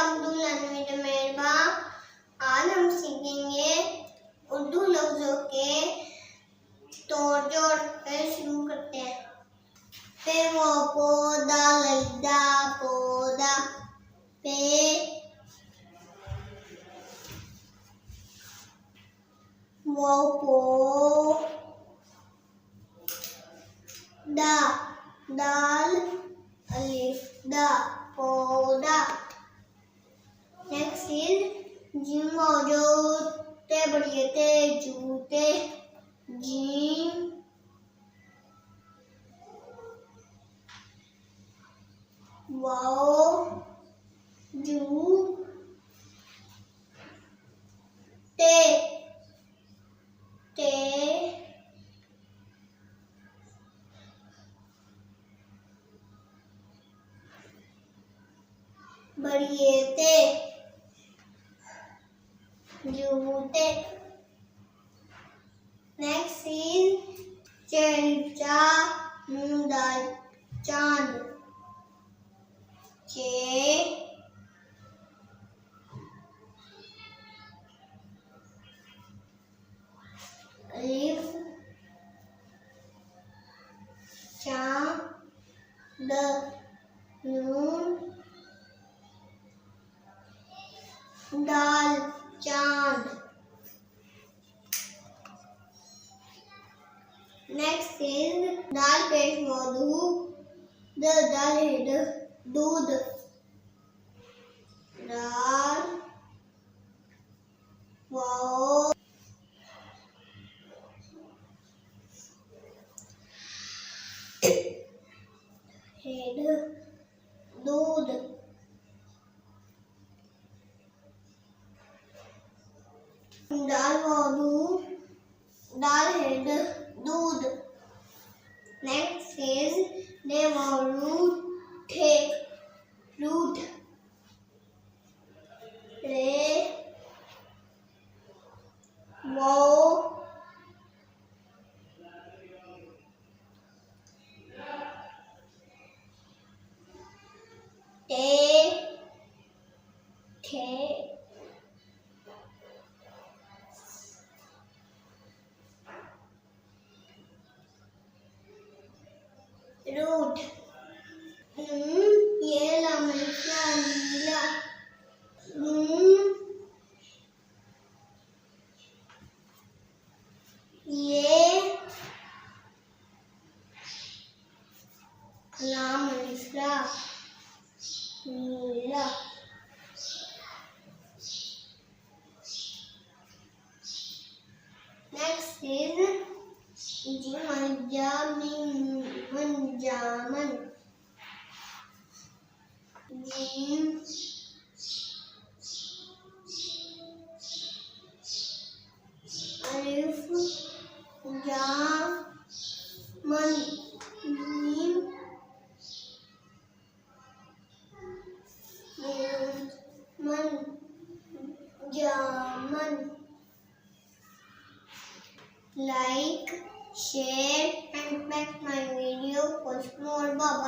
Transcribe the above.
Welcome to learn with मेहरबा। आज हम सीखेंगे उर्दू लफ्जों के तोड़ जोड़। शुरू करते हैं। पे वो पौधा लैदा पौधा पे वो पो दा दाल अलिफ दा पौधा। नेक्स्ट इज जिम मौजूद ते बढ़िए ते जूते जिम वाओ जू ते ते बढ़िए ते जूते। नेक्स्ट इज चेचा मुंडा चांद चे अलिफ चांद नून दाल चांद। नेक्स्ट इज दाल पेश मौजू द दाल हेड दूध दाल वाओ हेड दूध दाल मौजू दाल हेड दूध। नेक्स्ट इज दे मौजू ठे रूट रे वो टे ठे रूट ये लमका नीला ये लाम लिखा नीला। नेक्स्ट इज मंजामन जीम अलिफ जामन जीम मन जामन। Like, share and like my video. Watch more. Bye bye.